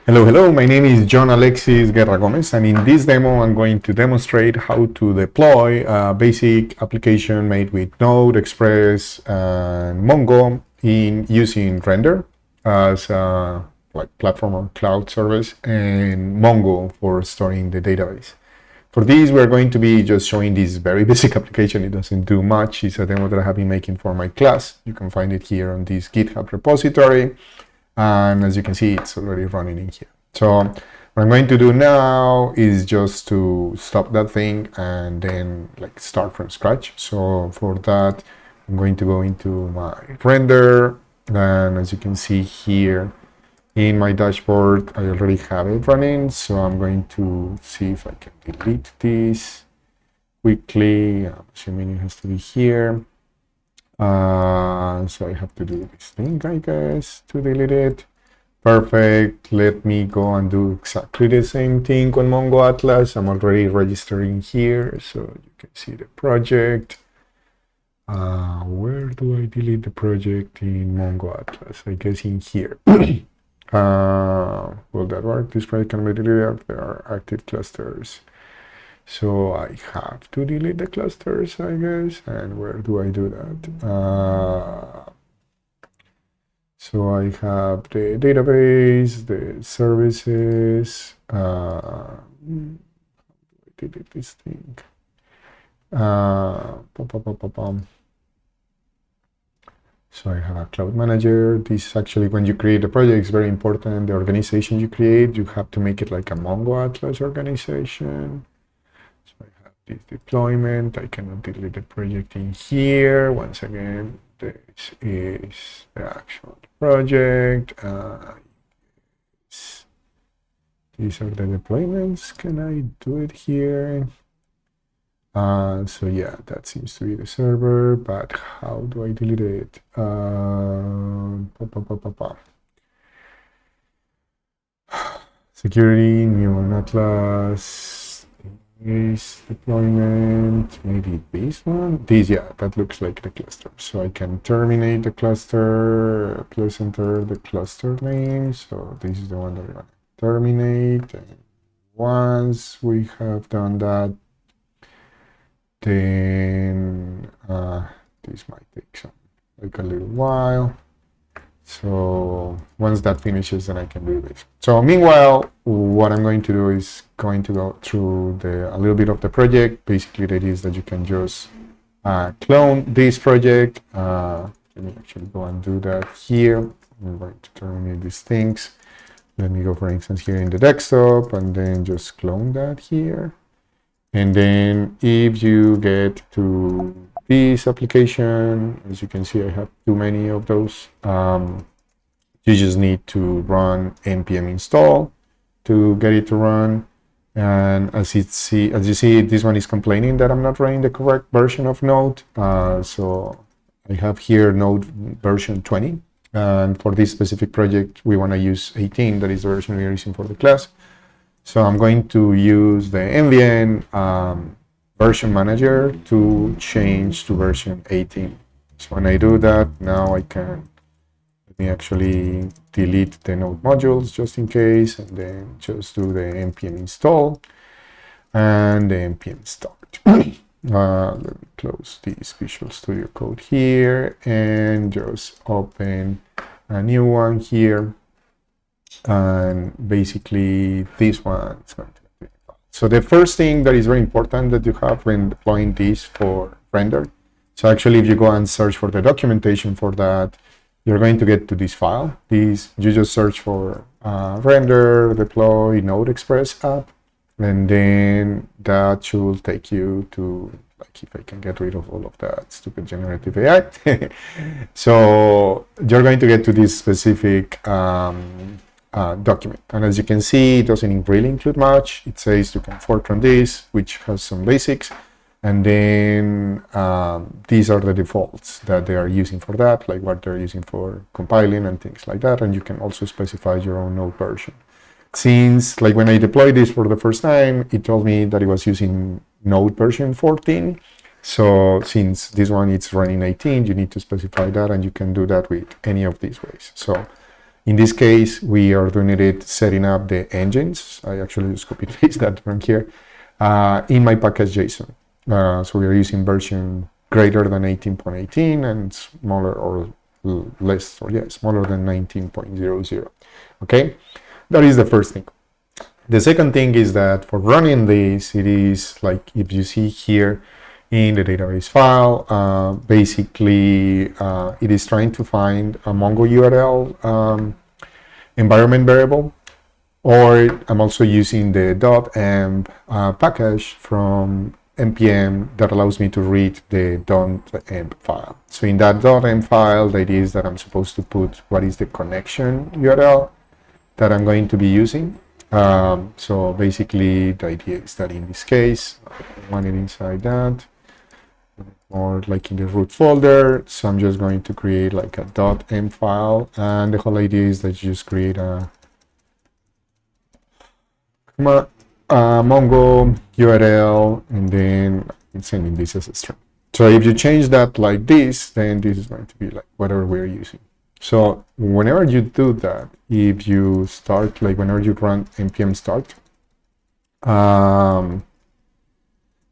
Hello, hello, my name is John Alexis Guerra Gomez, and in this demo I'm going to demonstrate how to deploy a basic application made with Node Express and Mongo in using Render as a platform or cloud service and Mongo for storing the database. For this, we're going to be just showing this very basic application. It doesn't do much. It's a demo that I have been making for my class. You can find it here on this GitHub repository. And as you can see, it's already running in here. So what I'm going to do now is just to stop that thing and then start from scratch. So for that, I'm going to go into my render. And as you can see here in my dashboard, I already have it running. So I'm going to see if I can delete this quickly. I'm assuming it has to be here. So I have to do this thing, I guess, to delete it. Perfect. Let me go and do exactly the same thing on Mongo Atlas. I'm already registering here, so you can see the project. Where do I delete the project in Mongo Atlas? I guess in here. Will that work? This project can be deleted. There are active clusters. So I have to delete the clusters, I guess. And where do I do that? So I have the database, the services. I delete this thing. So I have a cloud manager. This is actually when you create a project, it's very important. The organization you create, you have to make it like a Mongo Atlas organization. So I have this deployment. I cannot delete the project in here. Once again, this is the actual project. These are the deployments. Can I do it here? So yeah, that seems to be the server, but how do I delete it? Security, new on Atlas, this deployment, maybe this one? This, yeah, that looks like the cluster. So I can terminate the cluster, please enter the cluster name. So this is the one that I want to terminate. And once we have done that, then this might take a little while. So once that finishes, then I can do this. So meanwhile, what I'm going to do is going to go through a little bit of the project. Basically, the idea is that you can just clone this project. Let me actually go and do that here. I'm going to terminate these things. Let me go, for instance, here in the desktop, and then just clone that here. And then if you get to this application, as you can see, I have too many of those. You just need to run npm install to get it to run. And as you see, this one is complaining that I'm not running the correct version of Node. So I have here Node version 20. And for this specific project, we want to use 18. That is the version we are using for the class. So I'm going to use the nvn version manager to change to version 18. So when I do that, now I can, let me actually delete the Node modules just in case, and then just do the npm install and the npm start. Let me close this Visual Studio Code here and just open a new one here. And basically this one is going to be. So the first thing that is very important that you have when deploying this for render. So actually, if you go and search for the documentation for that, you're going to get to this file. You just search for render deploy Node Express app, and then that should take you to, if I can get rid of all of that stupid generative AI. So you're going to get to this specific document, and as you can see, it doesn't really include much. It says you can fortran this, which has some basics, and then these are the defaults that they are using for that, like what they're using for compiling and things like that. And you can also specify your own Node version. Since when I deployed this for the first time, it told me that it was using Node version 14. So since this one is running 18, you need to specify that, and you can do that with any of these ways. So In this case, we are doing it setting up the engines. I actually just copy paste that from here in my package JSON. So we are using version greater than 18.18 and smaller or less, or yeah, smaller than 19.00. Okay, that is the first thing. The second thing is that for running this, it is like if you see here in the database file, basically it is trying to find a Mongo URL environment variable, or I'm also using the .env package from npm that allows me to read the .env file. So in that .env file, the idea is that I'm supposed to put what is the connection URL that I'm going to be using. So basically the idea is that in this case, I want it inside that, or like in the root folder. So I'm just going to create like a .env file, and the whole idea is that you just create a Mongo URL, and then I'm sending this as a string. So if you change that like this, then this is going to be like whatever we're using. So whenever you do that, if you start, like whenever you run npm start,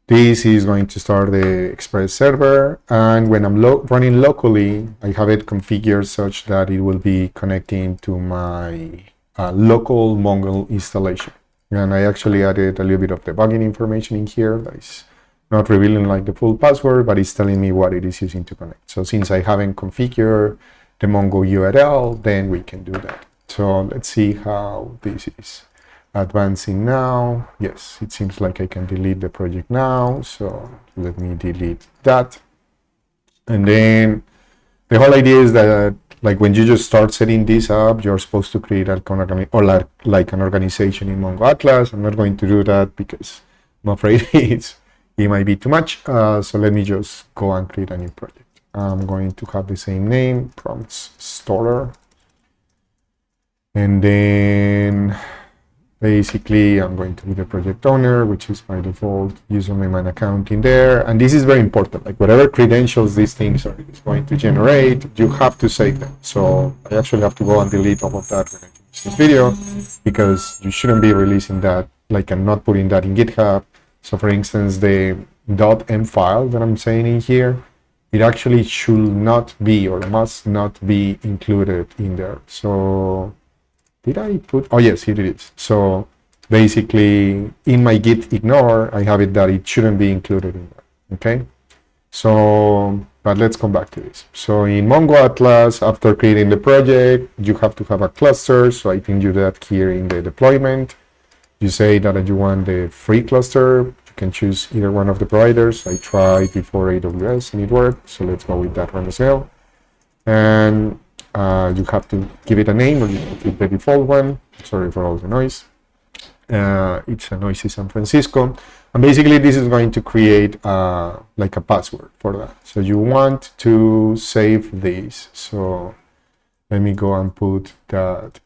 this is going to start the Express server, and when I'm running locally, I have it configured such that it will be connecting to my local Mongo installation. And I actually added a little bit of debugging information in here that is not revealing like the full password, but it's telling me what it is using to connect. So since I haven't configured the Mongo URL, then we can do that. So let's see how this is advancing now. Yes, it seems like I can delete the project now. So let me delete that. And then the whole idea is that like when you just start setting this up, you're supposed to create like an organization in Mongo Atlas. I'm not going to do that because I'm afraid it might be too much. So let me just go and create a new project. I'm going to have the same name, prompts storer. And then basically I'm going to be the project owner, which is by default username and account in there. And this is very important, like whatever credentials these things are going to generate, you have to save them. So I actually have to go and delete all of that when I finish this video, because you shouldn't be releasing that, like, and not putting that in GitHub. So for instance, the .env file that I'm saying in here, it actually should not be or must not be included in there. So did I put, oh yes, here it is. So basically in my git ignore, I have it that it shouldn't be included in there, okay? So, but let's come back to this. So in Mongo Atlas, after creating the project, you have to have a cluster. So I think you do that here in the deployment. You say that you want the free cluster. You can choose either one of the providers. I tried before AWS and it worked. So let's go with that one as well. And you have to give it a name, or you can keep the default one. Sorry for all the noise. It's a noisy San Francisco. And basically this is going to create like a password for that. So you want to save this. So let me go and put that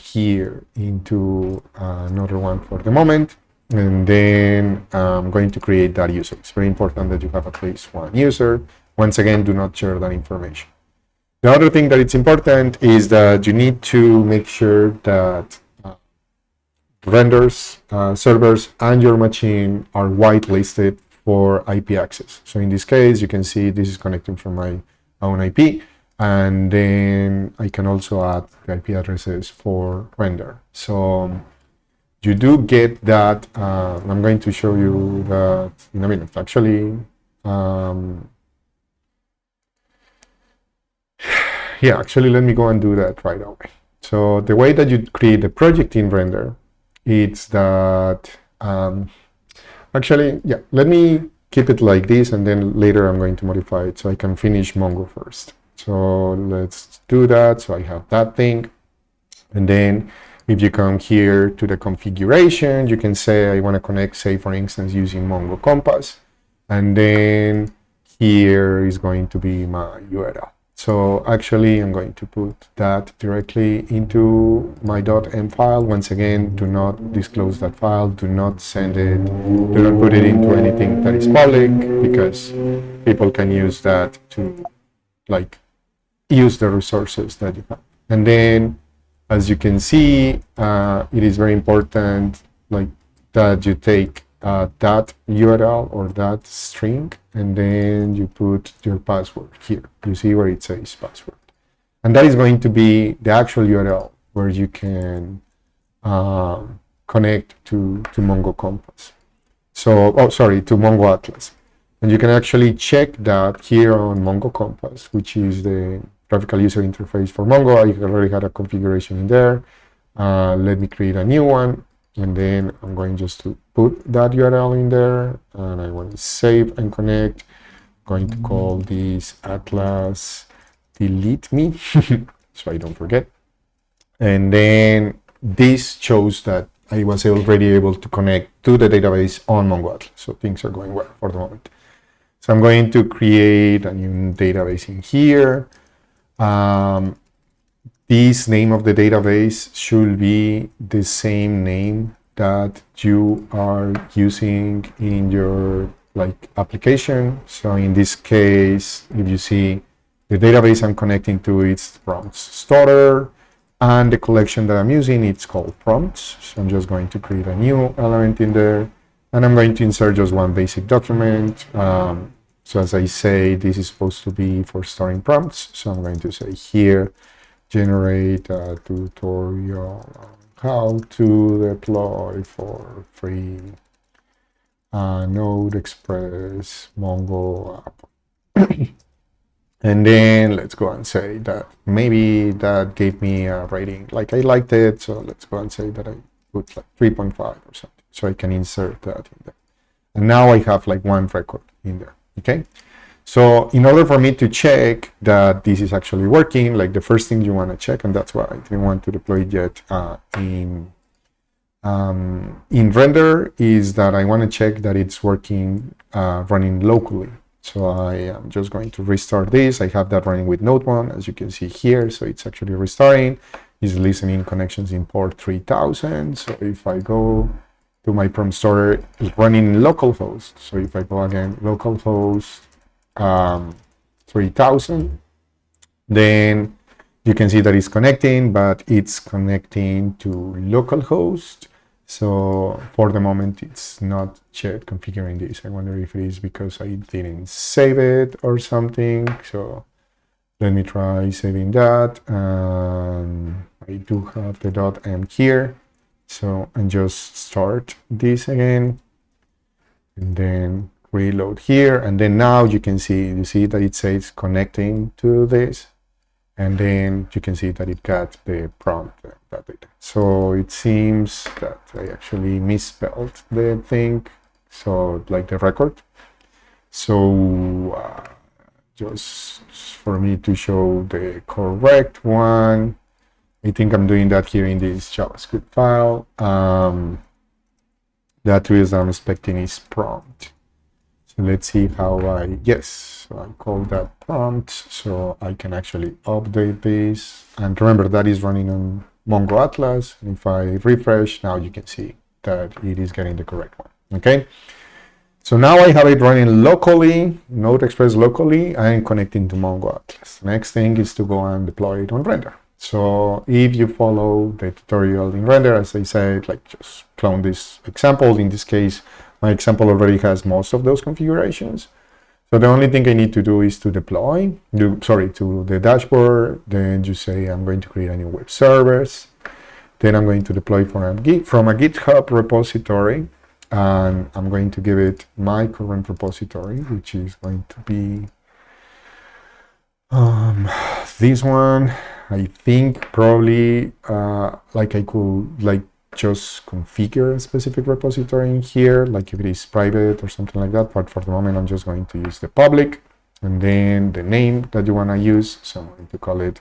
here into another one for the moment. And then I'm going to create that user. It's very important that you have at least one user. Once again, do not share that information. The other thing that it's important is that you need to make sure that renders, servers, and your machine are whitelisted for IP access. So in this case, you can see this is connecting from my own IP, and then I can also add the IP addresses for render. So you do get that. I'm going to show you that in a minute, actually. Yeah, actually, let me go and do that right away. So the way that you create the project in Render, it's that, actually, yeah, let me keep it like this, and then later I'm going to modify it so I can finish Mongo first. So let's do that. So I have that thing. And then if you come here to the configuration, you can say I want to connect, say, for instance, using Mongo Compass. And then here is going to be my URL. So actually, I'm going to put that directly into my .env file. Once again, do not disclose that file. Do not send it. Do not put it into anything that is public, because people can use that to, like, use the resources that you have. And then as you can see, it is very important like that you take that URL or that string, and then you put your password here. You see where it says password. And that is going to be the actual URL where you can connect to Mongo Compass. So, to Mongo Atlas. And you can actually check that here on Mongo Compass, which is the graphical user interface for Mongo. I already had a configuration in there. Let me create a new one, and then I'm going just to put that URL in there, and I want to save and connect. I'm going to call this Atlas delete me, so I don't forget. And then this shows that I was already able to connect to the database on Mongo Atlas. So things are going well for the moment. So I'm going to create a new database in here. This name of the database should be the same name that you are using in your application. So in this case, if you see the database I'm connecting to, it's prompts starter, and the collection that I'm using, it's called prompts. So I'm just going to create a new element in there, and I'm going to insert just one basic document. So as I say, this is supposed to be for storing prompts. So I'm going to say here, generate a tutorial on how to deploy for free Node Express Mongo App. And then let's go and say that maybe that gave me a rating, like I liked it. So let's go and say that I put like 3.5 or something. So I can insert that in there. And now I have like one record in there. Okay. So in order for me to check that this is actually working, like the first thing you want to check, and that's why I didn't want to deploy it yet in Render, is that I want to check that it's working, running locally. So I am just going to restart this. I have that running with Node 1, as you can see here. So it's actually restarting. It's listening connections in port 3000. So if I go to my prompt starter, it's running localhost. So if I go again, localhost 3000, then you can see that it's connecting, but it's connecting to localhost. So for the moment, it's not yet configuring this. I wonder if it is because I didn't save it or something. So let me try saving that. I do have the .m here. So and just start this again, and then reload here. And then now you see that it says connecting to this. And then you can see that it got the prompt that data. So it seems that I actually misspelled the thing, so like the record. So just for me to show the correct one, I think I'm doing that here in this JavaScript file. The attribute I'm expecting is prompt. So let's see how so I call that prompt, so I can actually update this. And remember, that is running on Mongo Atlas. And if I refresh, now you can see that it is getting the correct one. Okay. So now I have it running locally, Node Express locally, and connecting to Mongo Atlas. Next thing is to go and deploy it on Render. So if you follow the tutorial in Render, as I said, like just clone this example. In this case, my example already has most of those configurations. So the only thing I need to do is to deploy, to the dashboard. Then you say, I'm going to create a new web service. Then I'm going to deploy from a GitHub repository. And I'm going to give it my current repository, which is going to be this one. I think probably I could just configure a specific repository in here, like if it is private or something like that. But for the moment, I'm just going to use the public, and then the name that you want to use. So I'm going to call it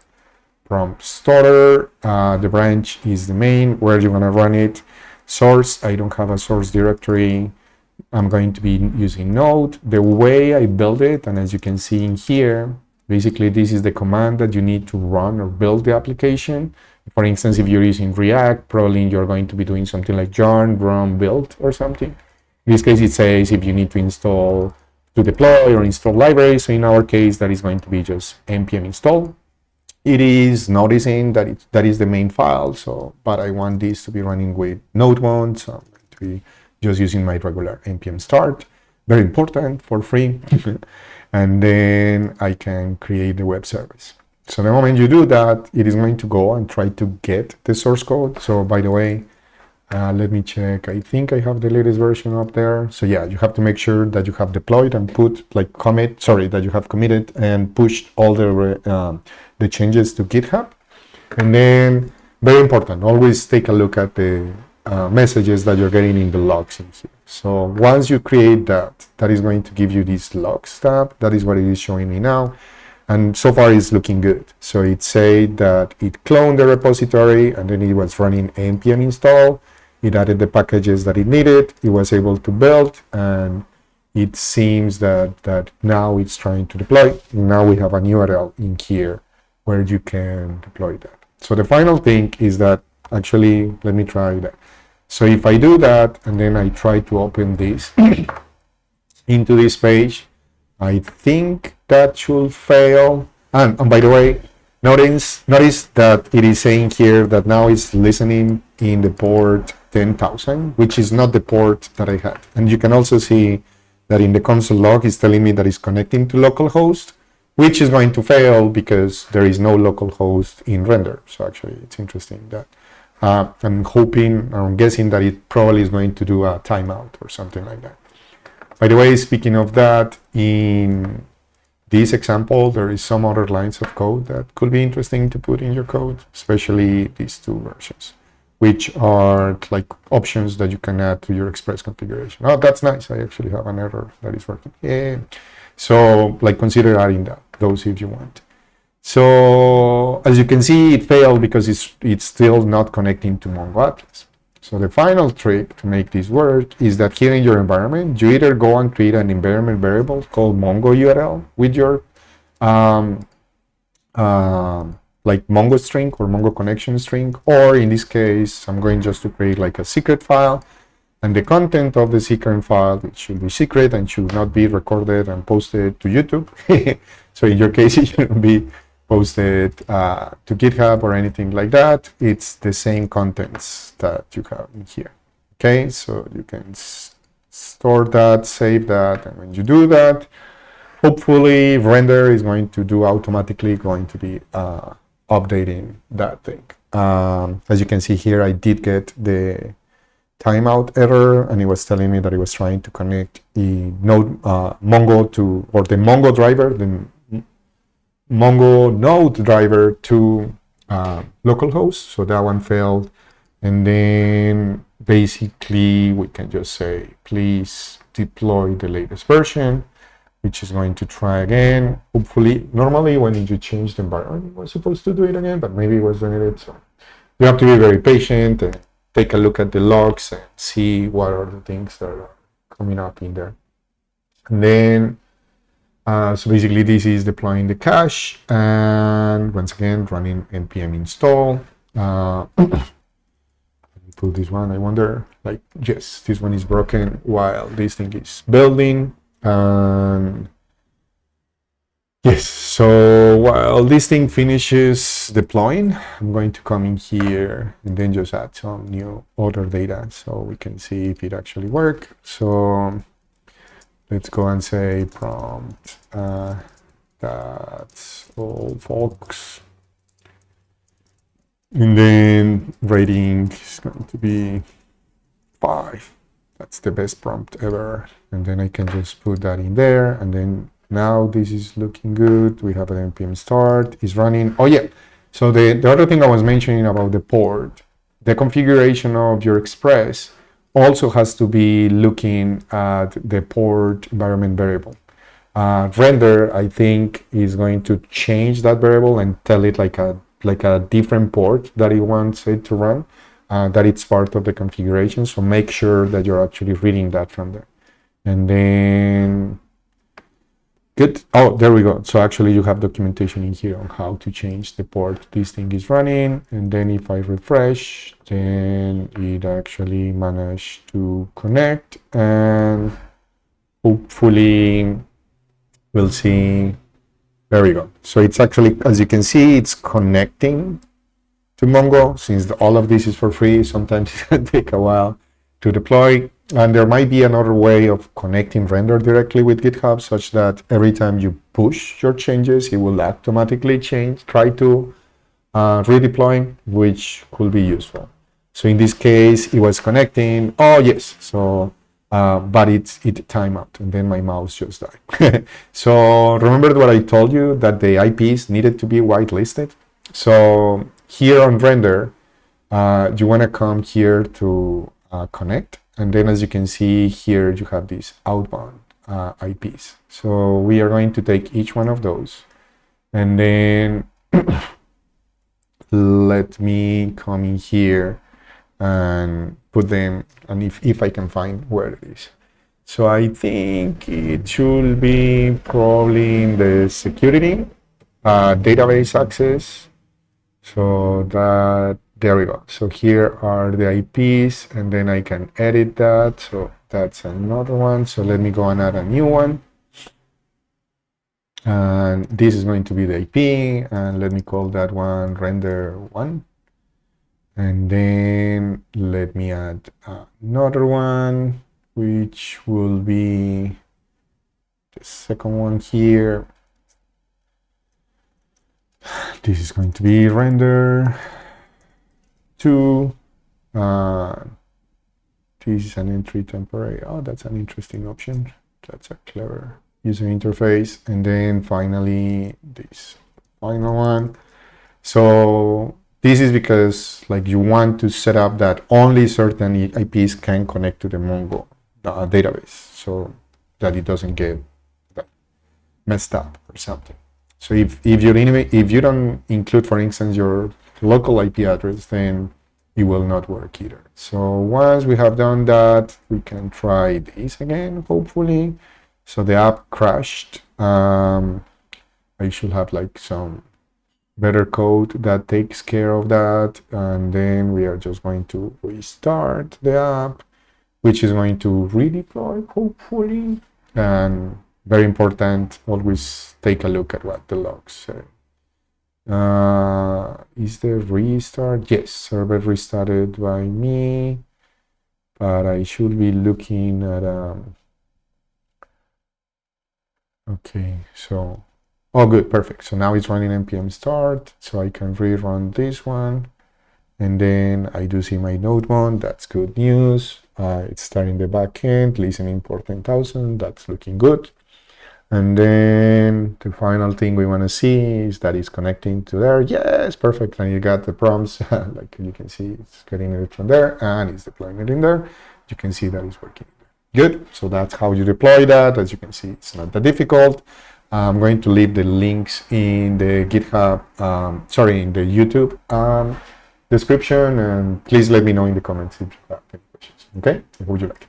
prompt starter. The branch is the main where you want to run it. Source, I don't have a source directory. I'm going to be using Node. The way I build it, and as you can see in here, basically this is the command that you need to run or build the application. For instance, if you're using React, probably you're going to be doing something like yarn run build or something. In this case, it says if you need to deploy or install libraries. So in our case, that is going to be just npm install. it is noticing that that is the main file. So, but I want this to be running with Node one, so I'm going to be just using my regular npm start. Very important, for free. And then I can create the web service. So the moment you do that, it is going to go and try to get the source code. So by the way, let me check. I think I have the latest version up there. So yeah, you have to make sure that you have deployed and put like that you have committed and pushed all the changes to GitHub. And then, very important, always take a look at the messages that you're getting in the logs in here. So once you create that, that is going to give you this logs tab. That is what it is showing me now. And so far it's looking good. So it said that it cloned the repository and then it was running npm install. It added the packages that it needed. It was able to build, and it seems that now it's trying to deploy. Now we have an URL in here where you can deploy that. So the final thing is that, actually, let me try that. So if I do that, and then I try to open this into this page, I think that should fail. And by the way, notice that it is saying here that now it's listening in the port 10,000, which is not the port that I had. And you can also see that in the console log, it's telling me that it's connecting to localhost, which is going to fail because there is no localhost in render. So actually, it's interesting that I'm guessing that it probably is going to do a timeout or something like that. By the way, speaking of that, in this example, there is some other lines of code that could be interesting to put in your code, especially these two versions, which are like options that you can add to your Express configuration. Oh, that's nice. I actually have an error that is working. Yeah. So like consider adding those if you want. So as you can see, it failed because it's still not connecting to Mongo Atlas. So the final trick to make this work is that here in your environment, you either go and create an environment variable called Mongo URL with your like Mongo string or Mongo connection string, or in this case, I'm going just to create like a secret file, and the content of the secret file, it should be secret and should not be recorded and posted to YouTube. So in your case, it shouldn't be posted to GitHub or anything like that. It's the same contents that you have in here. Okay, so you can store that, save that, and when you do that, hopefully render is going to do automatically going to be updating that thing. As you can see here, I did get the timeout error, and it was telling me that it was trying to connect the Node Mongo to, or the Mongo driver, the Mongo Node driver to localhost. So that one failed. And then basically we can just say, please deploy the latest version, which is going to try again. Hopefully, normally when you change the environment, it was supposed to do it again, but maybe it was doing it. So you have to be very patient and take a look at the logs and see what are the things that are coming up in there. And then, so basically this is deploying the cache, and once again, running npm install. Pull this one. I wonder, like, yes, this one is broken while this thing is building. Yes, so while this thing finishes deploying, I'm going to come in here and then just add some new other data so we can see if it actually works. So let's go and say prompt that's all folks. And then rating is going to be 5. That's the best prompt ever. And then I can just put that in there. And then now this is looking good. We have an npm start is running. Oh yeah. So the other thing I was mentioning about the port, the configuration of your Express also has to be looking at the port environment variable. Render, I think, is going to change that variable and tell it like a different port that it wants it to run, that it's part of the configuration. So make sure that you're actually reading that from there. And then, good. Oh, there we go. So actually you have documentation in here on how to change the port this thing is running. And then if I refresh, then it actually managed to connect, and hopefully we'll see There we go. So it's actually, as you can see, it's connecting to Mongo. Since all of this is for free, sometimes it can take a while to deploy. And there might be another way of connecting Render directly with GitHub, such that every time you push your changes, it will automatically try to redeploy, which could be useful. So in this case, it was connecting. Oh yes, so but it timed out, and then my mouse just died. So remember what I told you, that the IPs needed to be whitelisted. So here on Render, you want to come here to connect, and then as you can see here, you have these outbound IPs. So we are going to take each one of those, and then let me come in here and put them, and if I can find where it is. So I think it should be probably in the security, database access. So that, there we go. So here are the IPs, and then I can edit that. So that's another one. So let me go and add a new one. And this is going to be the IP, and let me call that one render 1. And then let me add another one, which will be the second one here. This is going to be render 2. This is an entry temporary. Oh, that's an interesting option. That's a clever user interface. And then finally, this final one. So this is because like you want to set up that only certain IPs can connect to the Mongo database, so that it doesn't get messed up or something. So if you don't include, for instance, your local IP address, then it will not work either. So once we have done that, we can try this again, hopefully. So the app crashed. I should have like some better code that takes care of that, and then we are just going to restart the app, which is going to redeploy, hopefully. And very important, always take a look at what the logs say. Is the restart? Yes, server restarted by me, but I should be looking at okay, so oh good, perfect. So now it's running npm start, so I can rerun this one, and then I do see my node one. That's good news. It's starting the backend, listening port 10,000. That's looking good. And then the final thing we want to see is that it's connecting to there. Yes, perfect. And you got the prompts, like you can see, it's getting it from there, and it's deploying it in there. You can see that it's working. Good. So that's how you deploy that. As you can see, it's not that difficult. I'm going to leave the links in the GitHub, in the YouTube description, and please let me know in the comments if you have any questions. Okay? I hope you like it.